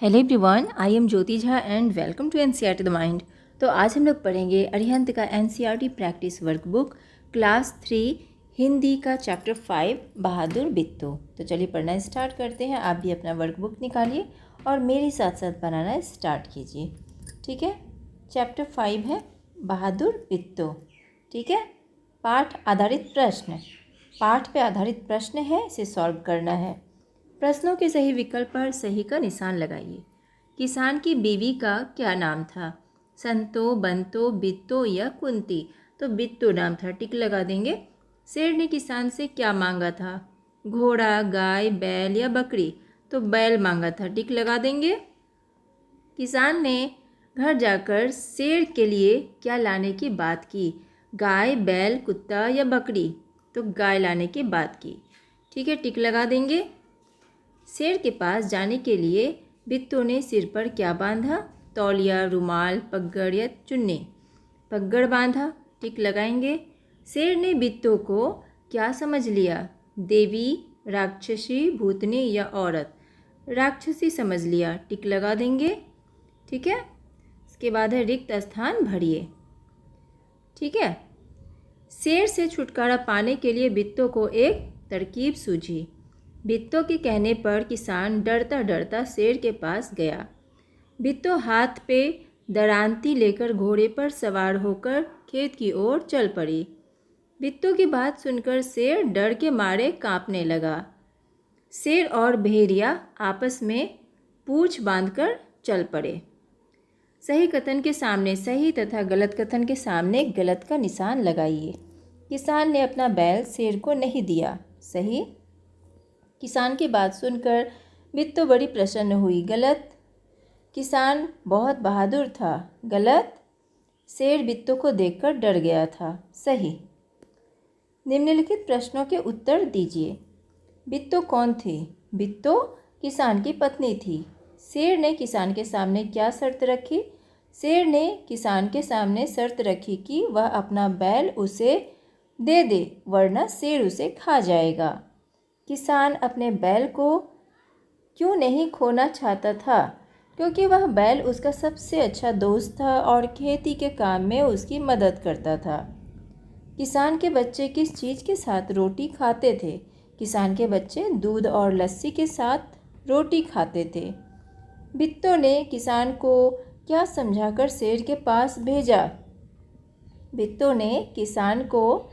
Hello everyone, I am Jyoti Jha and welcome to NCERT the mind. तो आज हम लोग पढ़ेंगे अरिहंत का NCERT practice workbook class 3 Hindi का चैप्टर 5 बहादुर बिट्टू। तो चलिए पढ़ना स्टार्ट करते हैं। आप भी अपना वर्कबुक निकालिए और मेरे साथ साथ बनाना स्टार्ट कीजिए। ठीक है, चैप्टर 5 है बहादुर बिट्टू। ठीक है, पाठ आधारित प्रश्न, पाठ पे आधारित प्रश्न है, इसे सॉल्व करना है। प्रश्नों के सही विकल्प पर सही का निशान लगाइए। किसान की बीवी का क्या नाम था? संतो, बंतो, बिट्टो या कुंती? तो बिट्टो नाम था, टिक लगा देंगे। शेर ने किसान से क्या मांगा था? घोड़ा, गाय, बैल या बकरी? तो बैल मांगा था, टिक लगा देंगे। किसान ने घर जाकर शेर के लिए क्या लाने की बात की? गाय, बैल, कुत्ता या बकरी? तो गाय लाने की बात की। ठीक है, टिक लगा देंगे। शेर के पास जाने के लिए बिट्टू ने सिर पर क्या बांधा? तौलिया, रुमाल, पगड़ या चुन्नी? पगड़ बांधा, टिक लगाएंगे। शेर ने बिट्टू को क्या समझ लिया? देवी, राक्षसी, भूतनी या औरत? राक्षसी समझ लिया, टिक लगा देंगे। ठीक है, इसके बाद है रिक्त स्थान भरिए। ठीक है, शेर से छुटकारा पाने के लिए बिट्टू को एक तरकीब सूझी। बिट्टू के कहने पर किसान डरता डरता शेर के पास गया। बिट्टू हाथ पे दरांती लेकर घोड़े पर सवार होकर खेत की ओर चल पड़ी। बिट्टू की बात सुनकर शेर डर के मारे कांपने लगा। शेर और भेड़िया आपस में पूंछ बांधकर चल पड़े। सही कथन के सामने सही तथा गलत कथन के सामने गलत का निशान लगाइए। किसान ने अपना बैल शेर को नहीं दिया, सही। किसान की बात सुनकर बिट्टू बड़ी प्रसन्न हुई, गलत। किसान बहुत बहादुर था, गलत। शेर बिट्टू को देखकर डर गया था, सही। निम्नलिखित प्रश्नों के उत्तर दीजिए। बिट्टू कौन थी? बिट्टू किसान की पत्नी थी। शेर ने किसान के सामने क्या शर्त रखी? शेर ने किसान के सामने शर्त रखी कि वह अपना बैल उसे दे दे, वरना शेर उसे खा जाएगा। किसान अपने बैल को क्यों नहीं खोना चाहता था? क्योंकि वह बैल उसका सबसे अच्छा दोस्त था और खेती के काम में उसकी मदद करता था। किसान के बच्चे किस चीज़ के साथ रोटी खाते थे? किसान के बच्चे दूध और लस्सी के साथ रोटी खाते थे। बिट्टू ने किसान को क्या समझाकर शेर के पास भेजा? बिट्टू ने किसान को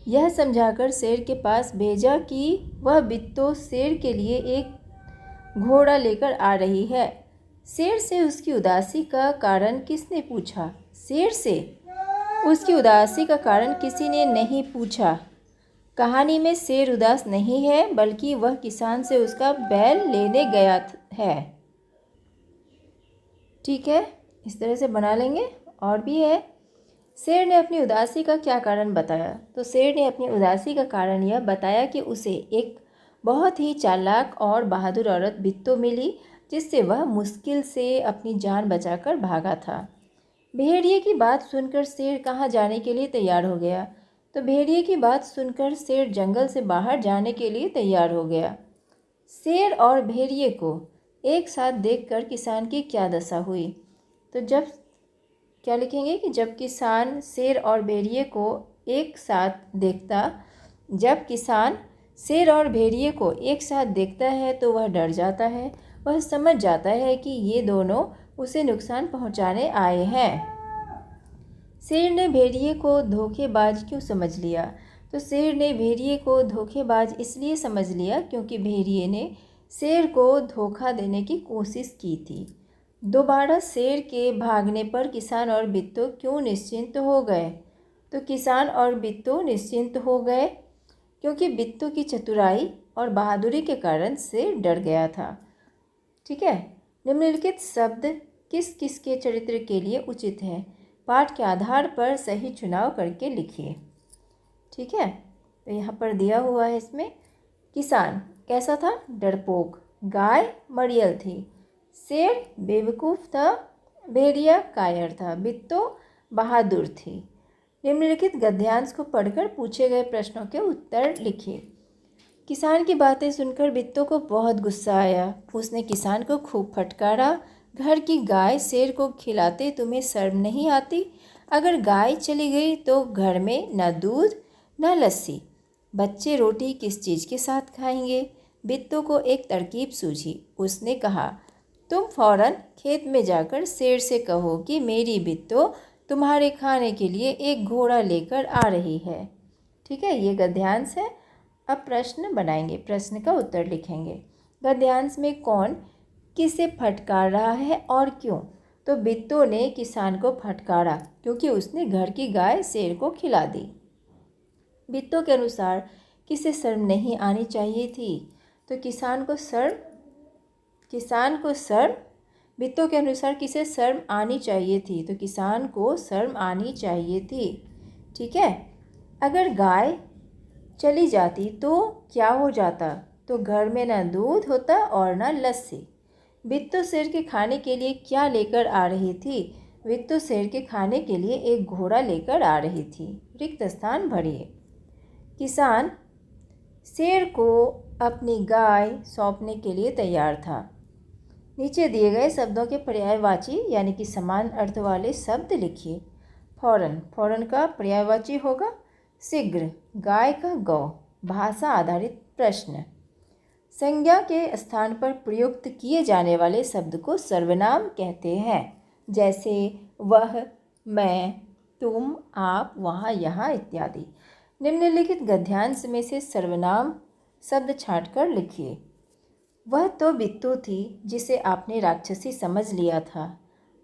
यह समझाकर शेर के पास भेजा कि वह बिट्टू शेर के लिए एक घोड़ा लेकर आ रही है। शेर से उसकी उदासी का कारण किसने पूछा? शेर से उसकी उदासी का कारण किसी ने नहीं पूछा। कहानी में शेर उदास नहीं है, बल्कि वह किसान से उसका बैल लेने गया है। ठीक है, इस तरह से बना लेंगे। और भी है, शेर ने अपनी उदासी का क्या कारण बताया? तो शेर ने अपनी उदासी का कारण यह बताया कि उसे एक बहुत ही चालाक और बहादुर औरत बिट्टू मिली, जिससे वह मुश्किल से अपनी जान बचाकर भागा था। भेड़िए की बात सुनकर शेर कहाँ जाने के लिए तैयार हो गया? तो भेड़िए की बात सुनकर शेर जंगल से बाहर जाने के लिए तैयार हो गया। शेर और भेड़िए को एक साथ देखकर किसान की क्या दशा हुई? तो जब क्या लिखेंगे कि जब किसान शेर और भेड़िए को एक साथ देखता, जब किसान शेर और भेड़िए को एक साथ देखता है तो वह डर जाता है। वह समझ जाता है कि ये दोनों उसे नुकसान पहुंचाने आए हैं। शेर ने भेड़िए को धोखेबाज क्यों समझ लिया? तो शेर ने भेड़िए को धोखेबाज इसलिए समझ लिया क्योंकि भेड़िए ने शेर को धोखा देने की कोशिश की थी। दोबारा शेर के भागने पर किसान और बिट्टू क्यों निश्चिंत हो गए? तो किसान और बिट्टू निश्चिंत हो गए क्योंकि बिट्टू की चतुराई और बहादुरी के कारण शेर डर गया था। ठीक है, निम्नलिखित शब्द किस किस के चरित्र के लिए उचित है? पाठ के आधार पर सही चुनाव करके लिखिए। ठीक है, तो यहाँ पर दिया हुआ है इसमें, किसान कैसा था? डरपोक। गाय मरियल थी। शेर बेवकूफ़ था। भेड़िया कायर था। बिट्टू बहादुर थी। निम्नलिखित गद्यांश को पढ़कर पूछे गए प्रश्नों के उत्तर लिखिए। किसान की बातें सुनकर बिट्टू को बहुत गुस्सा आया। उसने किसान को खूब फटकारा। घर की गाय शेर को खिलाते तुम्हें शर्म नहीं आती? अगर गाय चली गई तो घर में न दूध न लस्सी, बच्चे रोटी किस चीज़ के साथ खाएंगे? बिट्टू को एक तरकीब सूझी। उसने कहा, तुम फौरन खेत में जाकर शेर से कहो कि मेरी बिट्टू तुम्हारे खाने के लिए एक घोड़ा लेकर आ रही है। ठीक है, ये गद्यांश है। अब प्रश्न बनाएंगे, प्रश्न का उत्तर लिखेंगे। गद्यांश में कौन किसे फटकार रहा है और क्यों? तो बिट्टू ने किसान को फटकारा क्योंकि उसने घर की गाय शेर को खिला दी। बिट्टू के अनुसार किसे शर्म नहीं आनी चाहिए थी? तो किसान को शर्म बिट्टू के अनुसार किसे शर्म आनी चाहिए थी? तो किसान को शर्म आनी चाहिए थी। ठीक है, अगर गाय चली जाती तो क्या हो जाता? तो घर में ना दूध होता और ना लस्सी। बिट्टू शेर के खाने के लिए क्या लेकर आ रही थी? बिट्टू शेर के खाने के लिए एक घोड़ा लेकर आ रही थी। रिक्त स्थान भरिए। किसान शेर को अपनी गाय सौंपने के लिए तैयार था। नीचे दिए गए शब्दों के पर्यायवाची यानी कि समान अर्थ वाले शब्द लिखिए। फौरन, फौरन का पर्यायवाची होगा शीघ्र, गाय का गौ। भाषा आधारित प्रश्न। संज्ञा के स्थान पर प्रयुक्त किए जाने वाले शब्द को सर्वनाम कहते हैं, जैसे वह, मैं, तुम, आप, वहाँ, यहाँ इत्यादि। निम्नलिखित गद्यांश में से सर्वनाम शब्द छांटकर लिखिए। वह तो बिट्टू थी जिसे आपने राक्षसी समझ लिया था।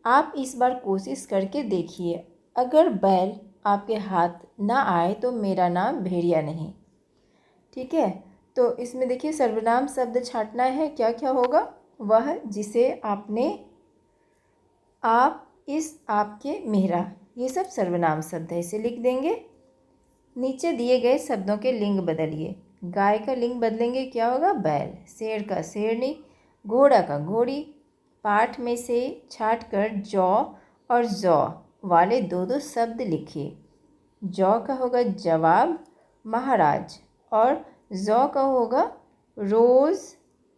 आप इस बार कोशिश करके देखिए। अगर बैल आपके हाथ ना आए तो मेरा नाम भेड़िया नहीं। ठीक है, तो इसमें देखिए सर्वनाम शब्द छांटना है। क्या क्या होगा? वह, जिसे, आपने, आप, इस, आपके, मेरा, ये सब सर्वनाम शब्द है, इसे लिख देंगे। नीचे दिए गए शब्दों के लिंग बदलिए। गाय का लिंग बदलेंगे, क्या होगा? बैल। शेर का शेरनी, घोड़ा का घोड़ी। पाठ में से छांटकर जौ और जौ वाले दो दो शब्द लिखिए। जौ का होगा जवाब, महाराज, और जौ का होगा रोज़,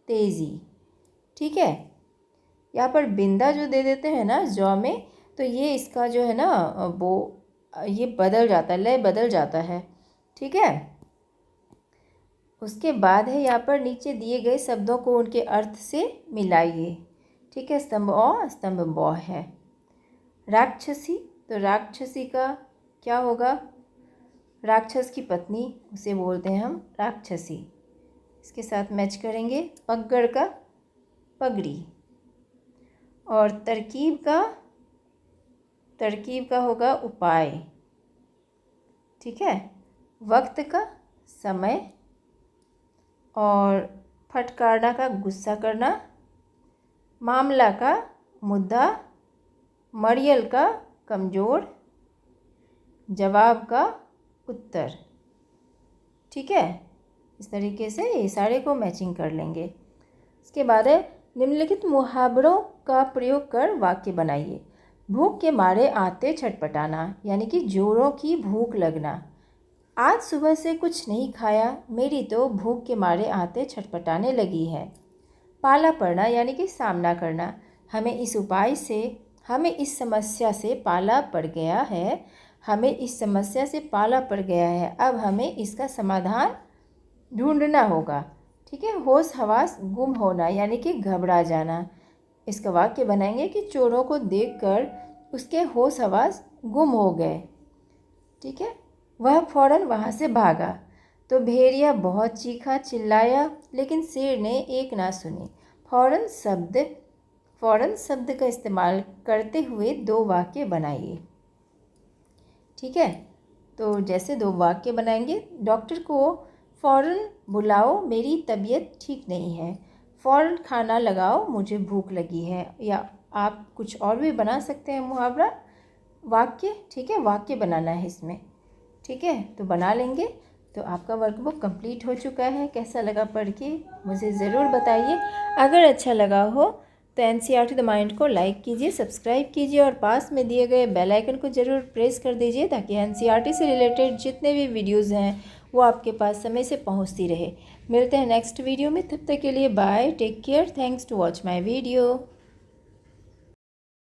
तेज़ी। ठीक है, यहाँ पर बिंदा जो दे देते हैं ना जौ में, तो ये इसका जो है ना वो ये बदल जाता है, लय बदल जाता है। ठीक है, उसके बाद है यहाँ पर नीचे दिए गए शब्दों को उनके अर्थ से मिलाइए। ठीक है, स्तंभ औ स्तंभ बौ है। राक्षसी, तो राक्षसी का क्या होगा? राक्षस की पत्नी, उसे बोलते हैं हम राक्षसी। इसके साथ मैच करेंगे। पगड़ का पगड़ी, और तरकीब का होगा उपाय। ठीक है, वक्त का समय, और फटकारना का गुस्सा करना, मामला का मुद्दा, मरियल का कमज़ोर, जवाब का उत्तर। ठीक है, इस तरीके से ये सारे को मैचिंग कर लेंगे। इसके बाद है निम्नलिखित मुहावरों का प्रयोग कर वाक्य बनाइए। भूख के मारे आते छटपटाना, यानी कि जोरों की भूख लगना। आज सुबह से कुछ नहीं खाया, मेरी तो भूख के मारे आते छटपटाने लगी है। पाला पड़ना, यानी कि सामना करना। हमें इस समस्या से पाला पड़ गया है। हमें इस समस्या से पाला पड़ गया है। अब हमें इसका समाधान ढूंढना होगा। ठीक है, होश हवास गुम होना, यानी कि घबरा जाना। इसका वाक्य बनाएंगे कि चोरों को देखकर उसके होश हवास गुम हो गए। ठीक है, वह फौरन वहाँ से भागा। तो भेड़िया बहुत चीखा चिल्लाया, लेकिन शेर ने एक ना सुनी। फौरन शब्द का इस्तेमाल करते हुए दो वाक्य बनाइए। ठीक है, तो जैसे दो वाक्य बनाएंगे। डॉक्टर को फ़ौरन बुलाओ, मेरी तबीयत ठीक नहीं है। फ़ौरन खाना लगाओ, मुझे भूख लगी है। या आप कुछ और भी बना सकते हैं मुहावरा वाक्य। ठीक है, वाक्य बनाना है इसमें। ठीक है, तो बना लेंगे। तो आपका वर्कबुक कंप्लीट हो चुका है। कैसा लगा पढ़ के मुझे ज़रूर बताइए। अगर अच्छा लगा हो तो एनसीईआरटी द माइंड को लाइक कीजिए, सब्सक्राइब कीजिए, और पास में दिए गए बेल आइकन को ज़रूर प्रेस कर दीजिए, ताकि एनसीईआरटी से रिलेटेड जितने भी वीडियोज़ हैं वो आपके पास समय से पहुंचती रहे। मिलते हैं नेक्स्ट वीडियो में, तब तक के लिए bye, take care, thanks to watch my video.